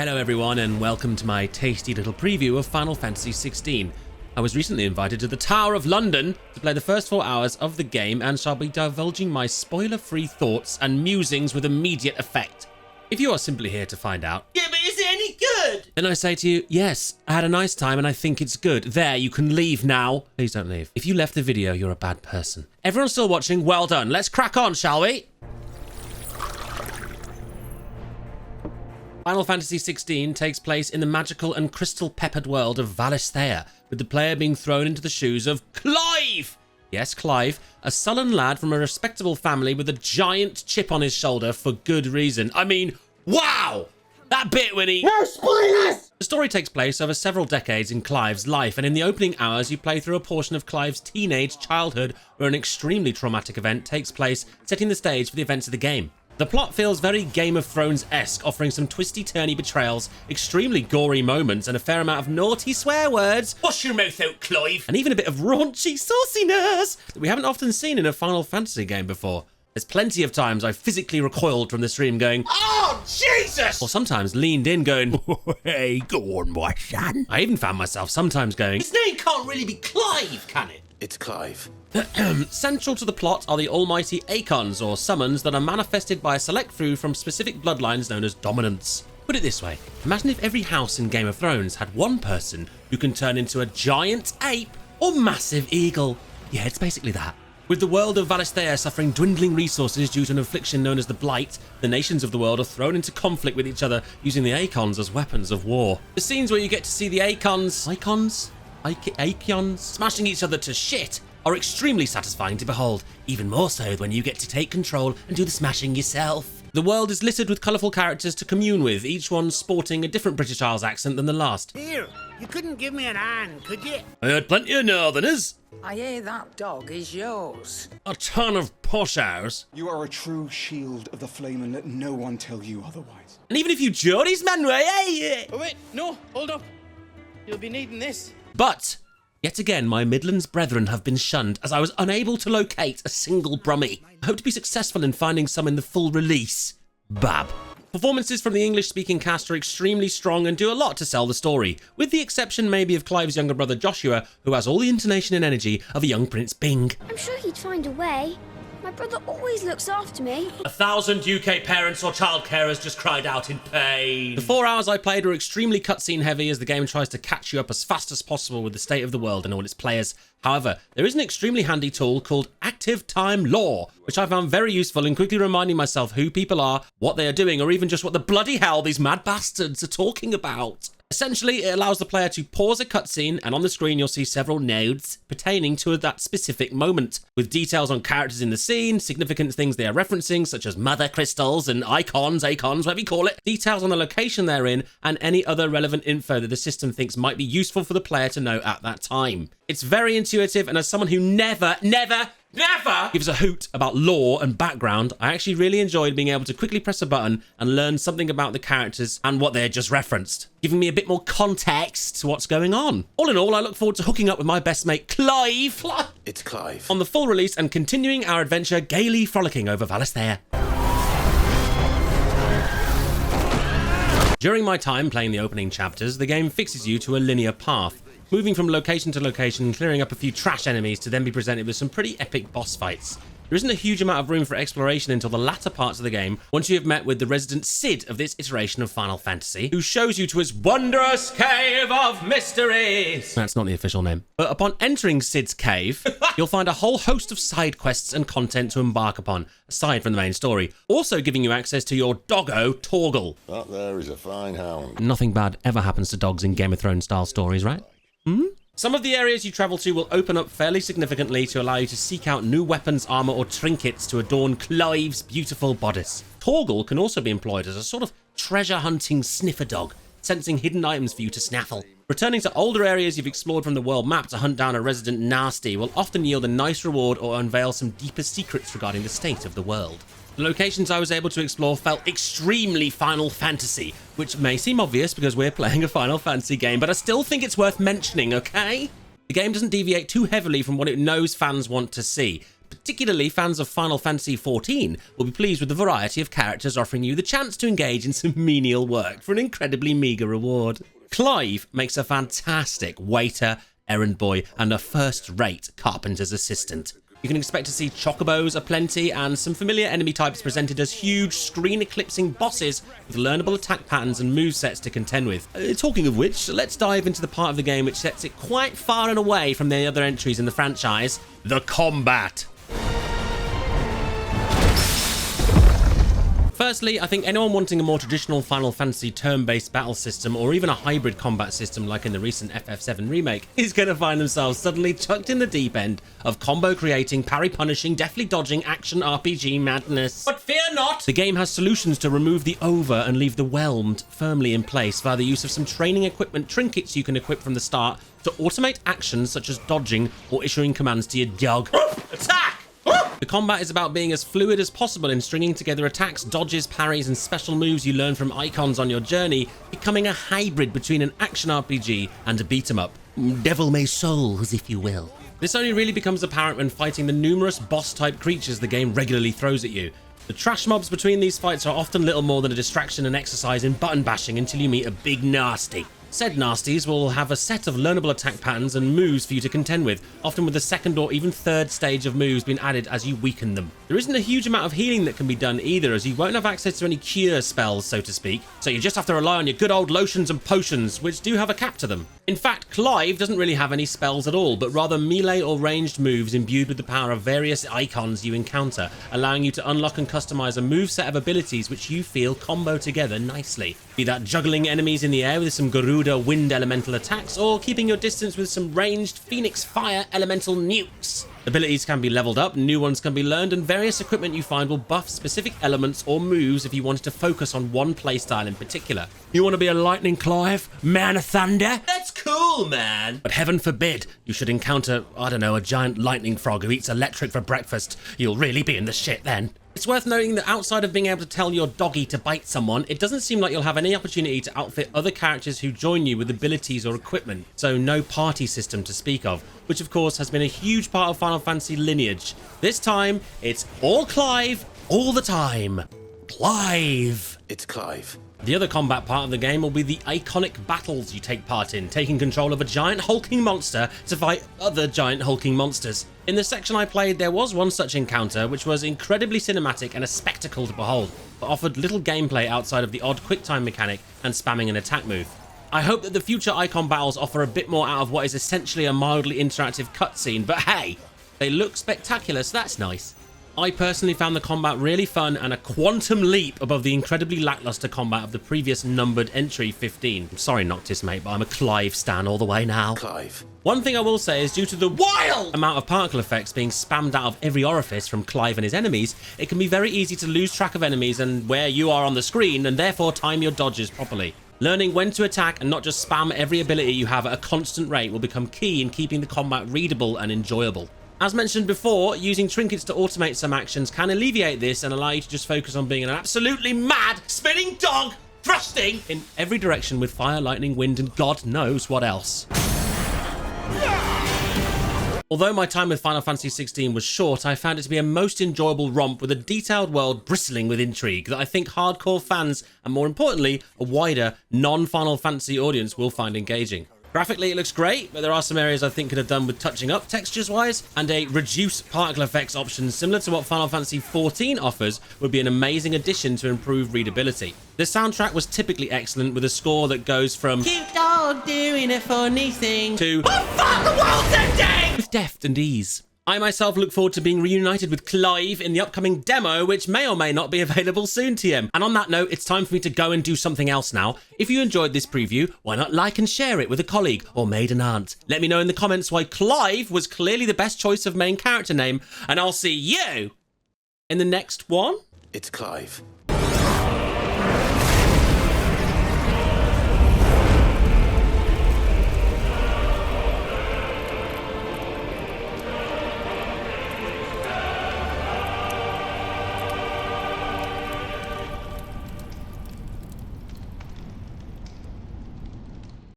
Hello everyone and welcome to my tasty little preview of Final Fantasy XVI. I was recently invited to the Tower of London to play the first 4 hours of the game and shall be divulging my spoiler-free thoughts and musings with immediate effect. If you are simply here to find out, yeah, but is it any good? Then I say to you, yes, I had a nice time and I think it's good. There, you can leave now. Please don't leave. If you left the video, you're a bad person. Everyone still watching? Well done. Let's crack on, shall we? Final Fantasy XVI takes place in the magical and crystal-peppered world of Valisthea, with the player being thrown into the shoes of Clive! Yes, Clive, a sullen lad from a respectable family with a giant chip on his shoulder for good reason. I mean, wow! That bit when he... No spoilers! The story takes place over several decades in Clive's life, and in the opening hours you play through a portion of Clive's teenage childhood where an extremely traumatic event takes place, setting the stage for the events of the game. The plot feels very Game of Thrones-esque, offering some twisty-turny betrayals, extremely gory moments, and a fair amount of naughty swear words. Wash your mouth out, Clive! And even a bit of raunchy sauciness that we haven't often seen in a Final Fantasy game before. There's plenty of times I've physically recoiled from the stream going, oh, Jesus! Or sometimes leaned in going, hey, go on, my son. I even found myself sometimes going, His name can't really be Clive, can it? It's Clive. Central to the plot are the almighty Acons, or summons, that are manifested by a select few from specific bloodlines known as dominants. Put it this way, imagine if every house in Game of Thrones had one person who can turn into a giant ape or massive eagle. Yeah, it's basically that. With the world of Valisthea suffering dwindling resources due to an affliction known as the Blight, the nations of the world are thrown into conflict with each other using the Acons as weapons of war. The scenes where you get to see the Acons smashing each other to shit are extremely satisfying to behold, even more so when you get to take control and do the smashing yourself. The world is littered with colourful characters to commune with, each one sporting a different British Isles accent than the last. Here, you couldn't give me an hand, could you? I heard plenty of northerners. I hear that dog is yours. A ton of poshers. You are a true shield of the flame, and let no one tell you otherwise. And even if you Geordie's men were, hey! Oh wait, no, hold up. You'll be needing this. But, yet again, my Midlands brethren have been shunned as I was unable to locate a single Brummie. I hope to be successful in finding some in the full release. Bab. Performances from the English-speaking cast are extremely strong and do a lot to sell the story, with the exception maybe of Clive's younger brother Joshua, who has all the intonation and energy of a young Prince Bing. I'm sure he'd find a way. My brother always looks after me. 1,000 UK parents or child carers just cried out in pain. The 4 hours I played were extremely cutscene heavy as the game tries to catch you up as fast as possible with the state of the world and all its players. However, there is an extremely handy tool called Active Time Lore, which I found very useful in quickly reminding myself who people are, what they are doing, or even just what the bloody hell these mad bastards are talking about. Essentially, it allows the player to pause a cutscene, and on the screen you'll see several nodes pertaining to that specific moment, with details on characters in the scene, significant things they are referencing, such as mother crystals and icons, whatever you call it, details on the location they're in, and any other relevant info that the system thinks might be useful for the player to know at that time. It's very intuitive, and as someone who never gives a hoot about lore and background, I actually really enjoyed being able to quickly press a button and learn something about the characters and what they had just referenced, giving me a bit more context to what's going on. All in all, I look forward to hooking up with my best mate Clive It's Clive. on the full release and continuing our adventure gaily frolicking over Valisthea. During my time playing the opening chapters, the game fixes you to a linear path, moving from location to location, clearing up a few trash enemies to then be presented with some pretty epic boss fights. There isn't a huge amount of room for exploration until the latter parts of the game, once you have met with the resident Cid of this iteration of Final Fantasy, who shows you to his wondrous cave of mysteries. That's not the official name. But upon entering Cid's cave, you'll find a whole host of side quests and content to embark upon, aside from the main story, also giving you access to your doggo, Torgal. That there is a fine hound. Nothing bad ever happens to dogs in Game of Thrones style stories, right? Some of the areas you travel to will open up fairly significantly to allow you to seek out new weapons, armor, or trinkets to adorn Clive's beautiful bodice. Torgal can also be employed as a sort of treasure hunting sniffer dog, sensing hidden items for you to snaffle. Returning to older areas you've explored from the world map to hunt down a resident nasty will often yield a nice reward or unveil some deeper secrets regarding the state of the world. The locations I was able to explore felt extremely Final Fantasy, which may seem obvious because we're playing a Final Fantasy game, but I still think it's worth mentioning, okay? The game doesn't deviate too heavily from what it knows fans want to see, particularly fans of Final Fantasy XIV will be pleased with the variety of characters offering you the chance to engage in some menial work for an incredibly meagre reward. Clive makes a fantastic waiter, errand boy, and a first-rate carpenter's assistant. You can expect to see chocobos aplenty and some familiar enemy types presented as huge screen-eclipsing bosses with learnable attack patterns and movesets to contend with. Talking of which, let's dive into the part of the game which sets it quite far and away from the other entries in the franchise, the combat. Firstly, I think anyone wanting a more traditional Final Fantasy turn-based battle system or even a hybrid combat system like in the recent FF7 remake is going to find themselves suddenly chucked in the deep end of combo creating, parry punishing, deftly dodging action RPG madness. But fear not! The game has solutions to remove the over and leave the whelmed firmly in place via the use of some training equipment trinkets you can equip from the start to automate actions such as dodging or issuing commands to your dog. Attack! The combat is about being as fluid as possible in stringing together attacks, dodges, parries, and special moves you learn from icons on your journey, becoming a hybrid between an action RPG and a beat-em-up. Devil may souls, if you will. This only really becomes apparent when fighting the numerous boss-type creatures the game regularly throws at you. The trash mobs between these fights are often little more than a distraction and exercise in button bashing until you meet a big nasty. Said nasties will have a set of learnable attack patterns and moves for you to contend with, often with the second or even third stage of moves being added as you weaken them. There isn't a huge amount of healing that can be done either, as you won't have access to any cure spells, so to speak, so you just have to rely on your good old lotions and potions, which do have a cap to them. In fact, Clive doesn't really have any spells at all, but rather melee or ranged moves imbued with the power of various icons you encounter, allowing you to unlock and customize a moveset of abilities which you feel combo together nicely. Be that juggling enemies in the air with some Garuda wind elemental attacks, or keeping your distance with some ranged Phoenix fire elemental nukes. Abilities can be leveled up, new ones can be learned, and various equipment you find will buff specific elements or moves if you wanted to focus on one playstyle in particular. You want to be a lightning Clive? Man of thunder? That's cool, man! But heaven forbid you should encounter, I don't know, a giant lightning frog who eats electric for breakfast. You'll really be in the shit then. It's worth noting that outside of being able to tell your doggy to bite someone, it doesn't seem like you'll have any opportunity to outfit other characters who join you with abilities or equipment, so no party system to speak of, which of course has been a huge part of Final Fantasy lineage. This time, it's all Clive, all the time. Clive! It's Clive. The other combat part of the game will be the iconic battles you take part in, taking control of a giant hulking monster to fight other giant hulking monsters. In the section I played, there was one such encounter, which was incredibly cinematic and a spectacle to behold, but offered little gameplay outside of the odd QuickTime mechanic and spamming an attack move. I hope that the future icon battles offer a bit more out of what is essentially a mildly interactive cutscene, but hey, they look spectacular, so that's nice. I personally found the combat really fun and a quantum leap above the incredibly lackluster combat of the previous numbered entry 15. I'm sorry Noctis mate, but I'm a Clive stan all the way now. Clive. One thing I will say is due to the wild amount of particle effects being spammed out of every orifice from Clive and his enemies, it can be very easy to lose track of enemies and where you are on the screen and therefore time your dodges properly. Learning when to attack and not just spam every ability you have at a constant rate will become key in keeping the combat readable and enjoyable. As mentioned before, using trinkets to automate some actions can alleviate this and allow you to just focus on being an absolutely mad spinning dog, thrusting in every direction with fire, lightning, wind, and God knows what else. Although my time with Final Fantasy XVI was short, I found it to be a most enjoyable romp with a detailed world bristling with intrigue that I think hardcore fans, and more importantly, a wider, non-Final Fantasy audience will find engaging. Graphically, it looks great, but there are some areas I think could have done with touching up textures-wise, and a reduce particle effects option similar to what Final Fantasy XIV offers would be an amazing addition to improve readability. The soundtrack was typically excellent, with a score that goes from cute dog doing a funny thing to Oh fuck, the world's ending! with deft and ease. I myself look forward to being reunited with Clive in the upcoming demo, which may or may not be available soon, TM. And on that note, it's time for me to go and do something else now. If you enjoyed this preview, why not like and share it with a colleague or maid and aunt? Let me know in the comments why Clive was clearly the best choice of main character name, and I'll see you in the next one. It's Clive.